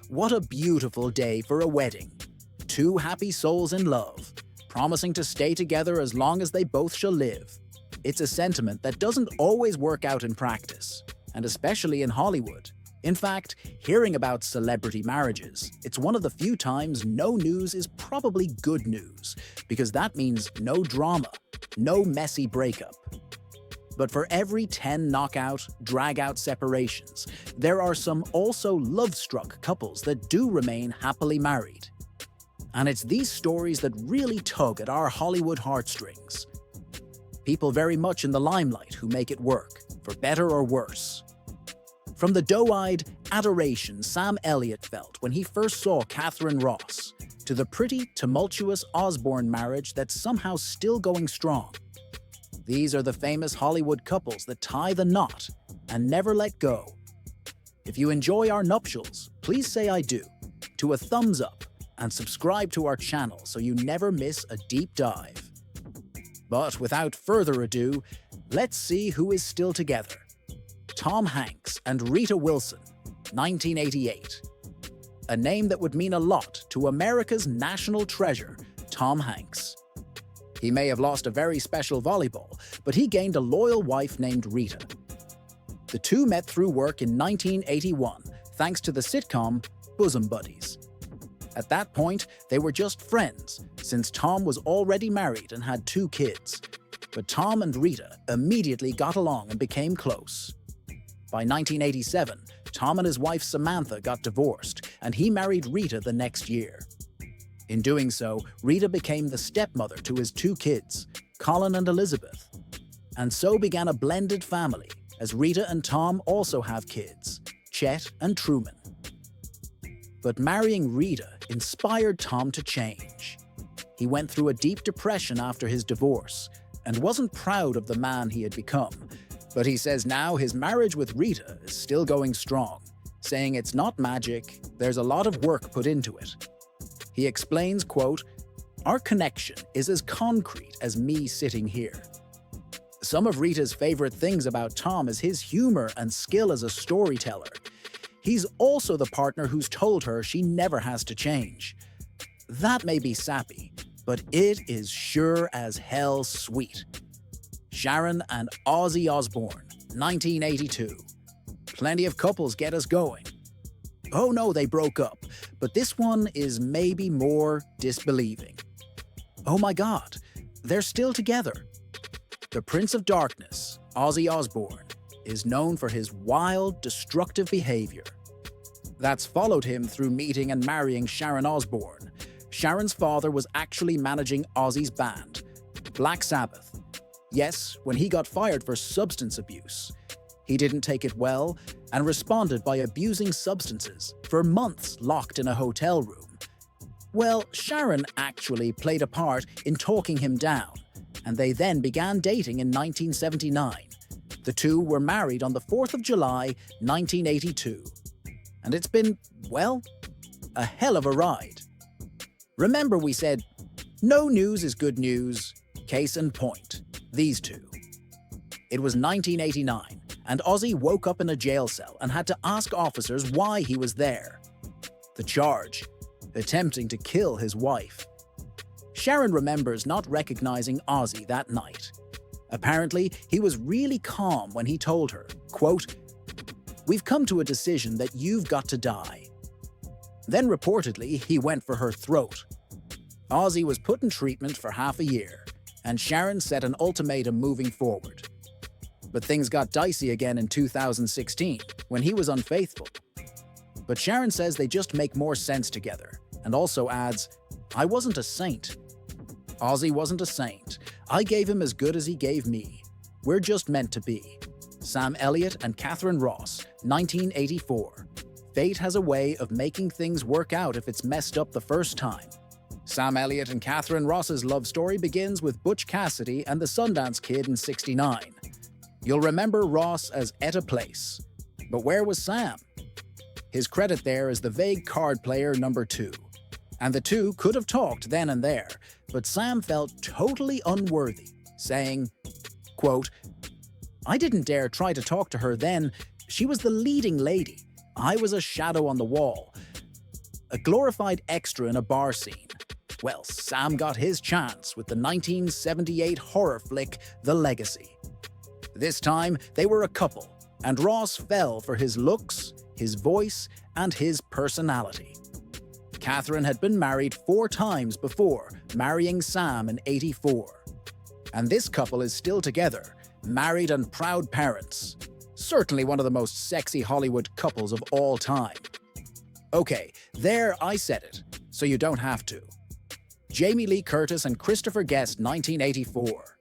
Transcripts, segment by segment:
What a beautiful day for a wedding. Two happy souls in love, promising to stay together as long as they both shall live. It's a sentiment that doesn't always work out in practice, and especially in Hollywood. In fact, hearing about celebrity marriages, it's one of the few times no news is probably good news, because that means no drama, no messy breakup. But for every 10 knockout, drag-out separations, there are some also love-struck couples that do remain happily married. And it's these stories that really tug at our Hollywood heartstrings. People very much in the limelight who make it work, for better or worse. From the doe-eyed adoration Sam Elliott felt when he first saw Catherine Ross, to the pretty, tumultuous Osbourne marriage that's somehow still going strong. These are the famous Hollywood couples that tie the knot and never let go. If you enjoy our nuptials, please say I do, to a thumbs up, and subscribe to our channel so you never miss a deep dive. But without further ado, let's see who is still together. Tom Hanks and Rita Wilson, 1988. A name that would mean a lot to America's national treasure, Tom Hanks. He may have lost a very special volleyball, but he gained a loyal wife named Rita. The two met through work in 1981, thanks to the sitcom Bosom Buddies. At that point, they were just friends, since Tom was already married and had 2 kids. But Tom and Rita immediately got along and became close. By 1987, Tom and his wife Samantha got divorced, and he married Rita the next year. In doing so, Rita became the stepmother to his 2 kids, Colin and Elizabeth. And so began a blended family, as Rita and Tom also have kids, Chet and Truman. But marrying Rita inspired Tom to change. He went through a deep depression after his divorce, and wasn't proud of the man he had become. But he says now his marriage with Rita is still going strong, saying it's not magic, there's a lot of work put into it. He explains, quote, "Our connection is as concrete as me sitting here." Some of Rita's favorite things about Tom is his humor and skill as a storyteller. He's also the partner who's told her she never has to change. That may be sappy, but it is sure as hell sweet. Sharon and Ozzy Osbourne, 1982. Plenty of couples get us going. Oh no, they broke up, but this one is maybe more disbelieving. Oh my God, they're still together. The Prince of Darkness, Ozzy Osbourne, is known for his wild, destructive behavior. That's followed him through meeting and marrying Sharon Osbourne. Sharon's father was actually managing Ozzy's band, Black Sabbath. Yes, when he got fired for substance abuse. He didn't take it well and responded by abusing substances for months locked in a hotel room. Well, Sharon actually played a part in talking him down, and they then began dating in 1979. The two were married on the 4th of July, 1982. And it's been, well, a hell of a ride. Remember we said, no news is good news, case in point, these two. It was 1989. And Ozzy woke up in a jail cell and had to ask officers why he was there. The charge: attempting to kill his wife. Sharon remembers not recognizing Ozzy that night. Apparently, he was really calm when he told her, quote, "We've come to a decision that you've got to die." Then reportedly, he went for her throat. Ozzy was put in treatment for half a year, and Sharon set an ultimatum moving forward. But things got dicey again in 2016, when he was unfaithful. But Sharon says they just make more sense together, and also adds, "I wasn't a saint. Ozzy wasn't a saint. I gave him as good as he gave me. We're just meant to be." Sam Elliott and Catherine Ross, 1984. Fate has a way of making things work out if it's messed up the first time. Sam Elliott and Catherine Ross's love story begins with Butch Cassidy and the Sundance Kid in '69. You'll remember Ross as Etta Place. But where was Sam? His credit there is the vague card player number 2. And the two could have talked then and there, but Sam felt totally unworthy, saying, quote, "I didn't dare try to talk to her then. She was the leading lady. I was a shadow on the wall. a glorified extra in a bar scene. Well, Sam got his chance with the 1978 horror flick The Legacy. This time, they were a couple, and Ross fell for his looks, his voice, and his personality. Catherine had been married 4 times before, marrying Sam in '84. And this couple is still together, married and proud parents. Certainly one of the most sexy Hollywood couples of all time. Okay, there I said it, so you don't have to. Jamie Lee Curtis and Christopher Guest, 1984.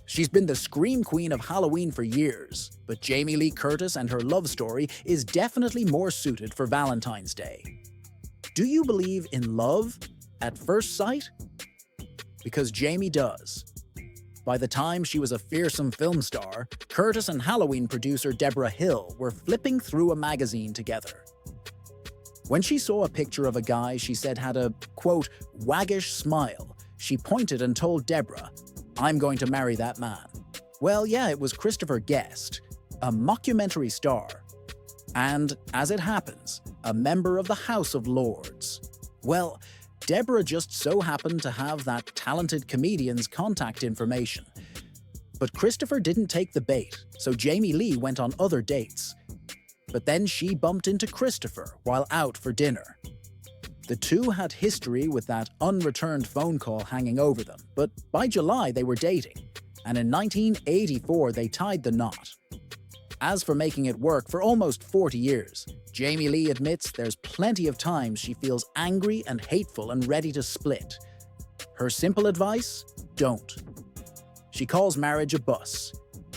She's been the scream queen of Halloween for years, but Jamie Lee Curtis and her love story is definitely more suited for Valentine's Day. Do you believe in love at first sight? Because Jamie does. By the time she was a fearsome film star, Curtis and Halloween producer Deborah Hill were flipping through a magazine together. When she saw a picture of a guy she said had a, quote, waggish smile, she pointed and told Deborah, "I'm going to marry that man." Well, yeah, it was Christopher Guest, a mockumentary star, and, as it happens, a member of the House of Lords. Well, Deborah just so happened to have that talented comedian's contact information. But Christopher didn't take the bait, so Jamie Lee went on other dates. But then she bumped into Christopher while out for dinner. The two had history with that unreturned phone call hanging over them, but by July they were dating, and in 1984 they tied the knot. As for making it work for almost 40 years, Jamie Lee admits there's plenty of times she feels angry and hateful and ready to split. Her simple advice? Don't. She calls marriage a bus.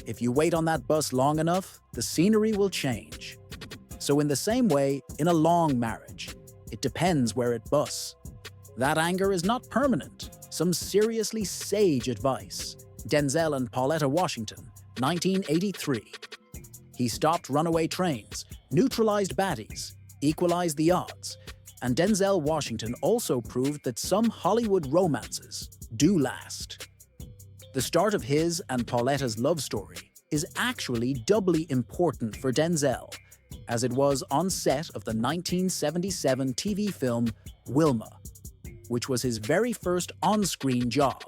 If you wait on that bus long enough, the scenery will change. So in the same way, in a long marriage, it depends where it busts. That anger is not permanent. Some seriously sage advice. Denzel and Pauletta Washington, 1983. He stopped runaway trains, neutralized baddies, equalized the odds, and Denzel Washington also proved that some Hollywood romances do last. The start of his and Pauletta's love story is actually doubly important for Denzel, as it was on set of the 1977 TV film Wilma, which was his very first on-screen job.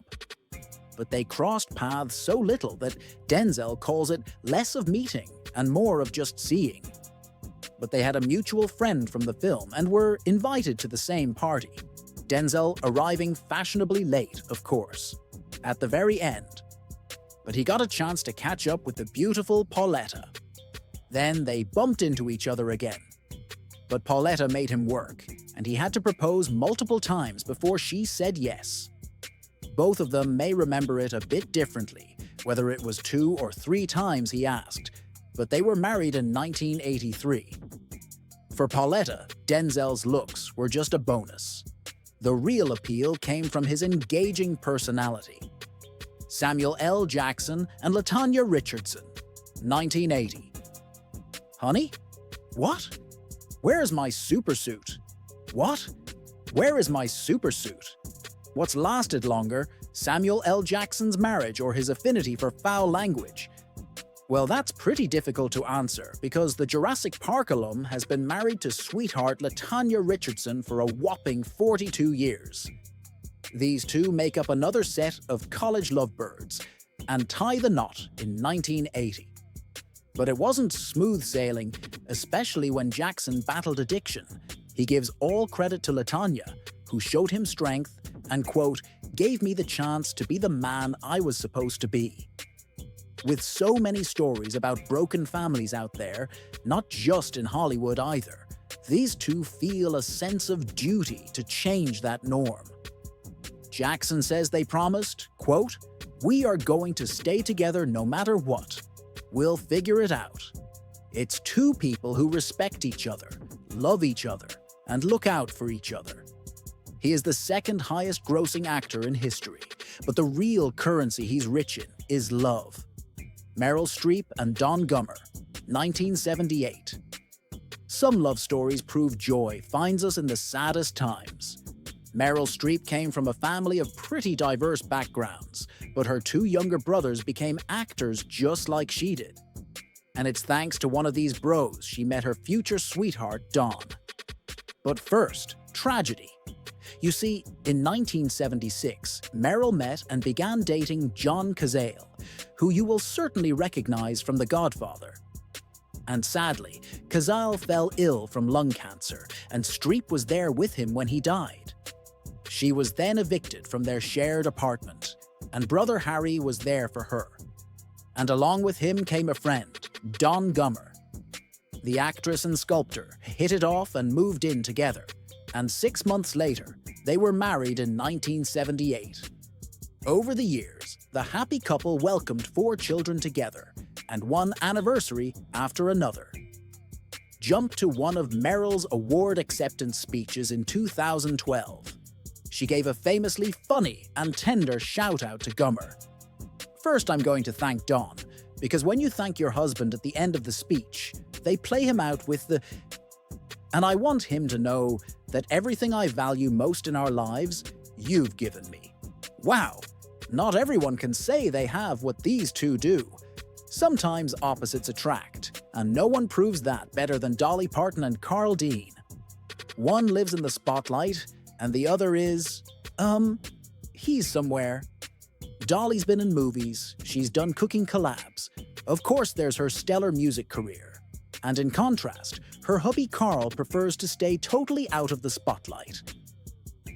But they crossed paths so little that Denzel calls it less of meeting and more of just seeing. But they had a mutual friend from the film and were invited to the same party, Denzel arriving fashionably late, of course, at the very end. But he got a chance to catch up with the beautiful Pauletta. Then they bumped into each other again. But Pauletta made him work, and he had to propose multiple times before she said yes. Both of them may remember it a bit differently, whether it was 2 or 3 times he asked, but they were married in 1983. For Pauletta, Denzel's looks were just a bonus. The real appeal came from his engaging personality. Samuel L. Jackson and LaTonya Richardson, 1980. Honey? What? Where is my supersuit? What? Where is my supersuit? What's lasted longer, Samuel L. Jackson's marriage or his affinity for foul language? Well, that's pretty difficult to answer because the Jurassic Park alum has been married to sweetheart LaTonya Richardson for a whopping 42 years. These two make up another set of college lovebirds and tie the knot in 1980. But it wasn't smooth sailing, especially when Jackson battled addiction. He gives all credit to LaTonya, who showed him strength and, quote, gave me the chance to be the man I was supposed to be. With so many stories about broken families out there, not just in Hollywood either, these two feel a sense of duty to change that norm. Jackson says they promised, quote, "We are going to stay together no matter what. We'll figure it out. It's two people who respect each other, love each other, and look out for each other." He is the second highest grossing actor in history, but the real currency he's rich in is love. Meryl Streep and Don Gummer, 1978. Some love stories prove joy finds us in the saddest times. Meryl Streep came from a family of pretty diverse backgrounds, but her 2 younger brothers became actors just like she did. And it's thanks to one of these bros she met her future sweetheart, Don. But first, tragedy. You see, in 1976, Meryl met and began dating John Cazale, who you will certainly recognize from The Godfather. And sadly, Cazale fell ill from lung cancer, and Streep was there with him when he died. She was then evicted from their shared apartment, and brother Harry was there for her. And along with him came a friend, Don Gummer. The actress and sculptor hit it off and moved in together, and 6 months later, they were married in 1978. Over the years, the happy couple welcomed 4 children together, and one anniversary after another. Jump to one of Meryl's award acceptance speeches in 2012. She gave a famously funny and tender shout-out to Gummer. First, I'm going to thank Don, because when you thank your husband at the end of the speech, they play him out with the "And I want him to know that everything I value most in our lives, you've given me." Wow, not everyone can say they have what these two do. Sometimes opposites attract, and no one proves that better than Dolly Parton and Carl Dean. One lives in the spotlight, and the other is, he's somewhere. Dolly's been in movies, she's done cooking collabs. Of course there's her stellar music career. And in contrast, her hubby Carl prefers to stay totally out of the spotlight.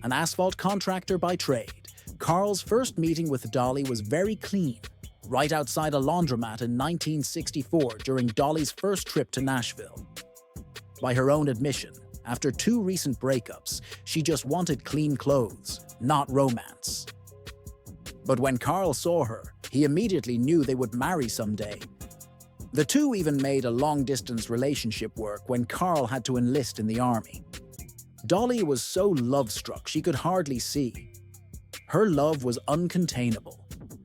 An asphalt contractor by trade, Carl's first meeting with Dolly was very clean, right outside a laundromat in 1964 during Dolly's first trip to Nashville. By her own admission, after 2 recent breakups, she just wanted clean clothes, not romance. But when Carl saw her, he immediately knew they would marry someday. The two even made a long-distance relationship work when Carl had to enlist in the army. Dolly was so love-struck she could hardly see. Her love was uncontainable,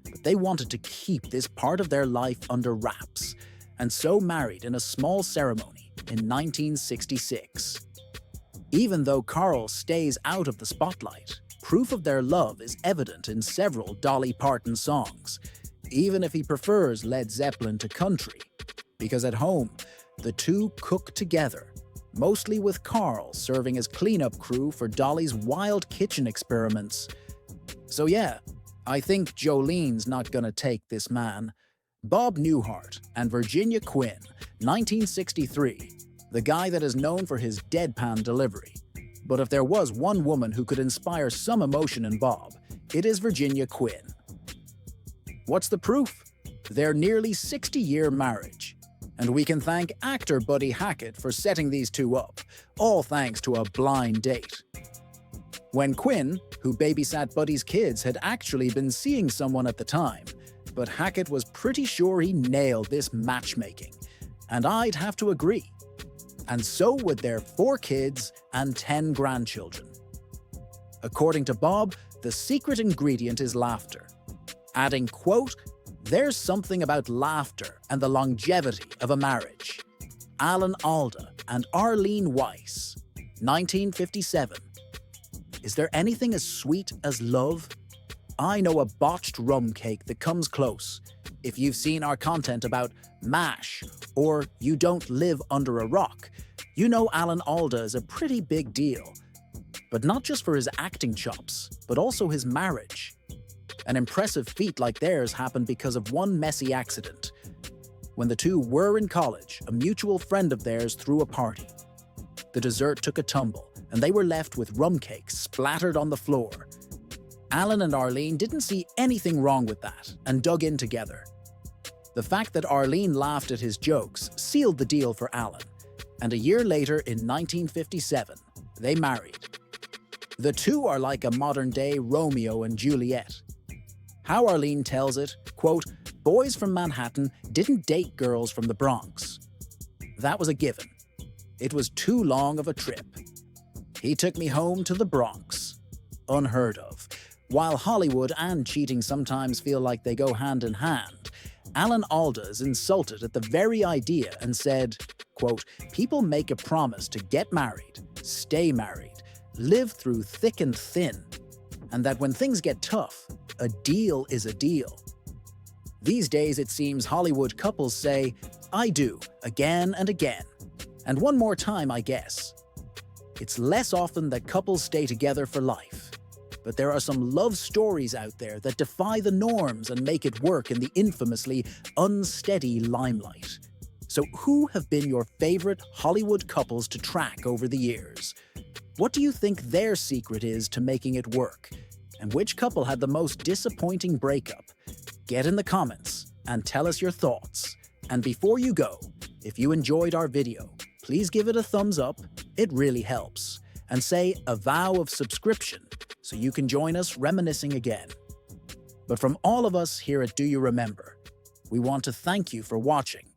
but they wanted to keep this part of their life under wraps, and so married in a small ceremony in 1966. Even though Carl stays out of the spotlight, proof of their love is evident in several Dolly Parton songs, even if he prefers Led Zeppelin to country. Because at home, the two cook together, mostly with Carl serving as cleanup crew for Dolly's wild kitchen experiments. So yeah, I think Jolene's not gonna take this man. Bob Newhart and Virginia Quinn, 1963, the guy that is known for his deadpan delivery. But if there was one woman who could inspire some emotion in Bob, it is Virginia Quinn. What's the proof? Their nearly 60-year marriage. And we can thank actor Buddy Hackett for setting these two up, all thanks to a blind date. When Quinn, who babysat Buddy's kids, had actually been seeing someone at the time, but Hackett was pretty sure he nailed this matchmaking, and I'd have to agree. And so would their 4 kids and 10 grandchildren. According to Bob, the secret ingredient is laughter, adding, quote, "There's something about laughter and the longevity of a marriage." Alan Alda and Arlene Weiss, 1957. Is there anything as sweet as love? I know a botched rum cake that comes close. If you've seen our content about MASH or You Don't Live Under a Rock, you know Alan Alda is a pretty big deal. But not just for his acting chops, but also his marriage. An impressive feat like theirs happened because of one messy accident. When the two were in college, a mutual friend of theirs threw a party. The dessert took a tumble, and they were left with rum cakes splattered on the floor. Alan and Arlene didn't see anything wrong with that, and dug in together. The fact that Arlene laughed at his jokes sealed the deal for Alan, and a year later, in 1957, they married. The two are like a modern-day Romeo and Juliet. How Arlene tells it, quote, "Boys from Manhattan didn't date girls from the Bronx. That was a given. It was too long of a trip. He took me home to the Bronx." Unheard of. While Hollywood and cheating sometimes feel like they go hand in hand, Alan Alda is insulted at the very idea and said, quote, "People make a promise to get married, stay married, live through thick and thin, and that when things get tough, a deal is a deal." These days it seems Hollywood couples say, "I do," again and again, and one more time, I guess. It's less often that couples stay together for life. But there are some love stories out there that defy the norms and make it work in the infamously unsteady limelight. So who have been your favorite Hollywood couples to track over the years? What do you think their secret is to making it work? And which couple had the most disappointing breakup? Get in the comments and tell us your thoughts. And before you go, if you enjoyed our video, please give it a thumbs up, it really helps. And say a vow of subscription so you can join us reminiscing again. But from all of us here at Do You Remember, we want to thank you for watching.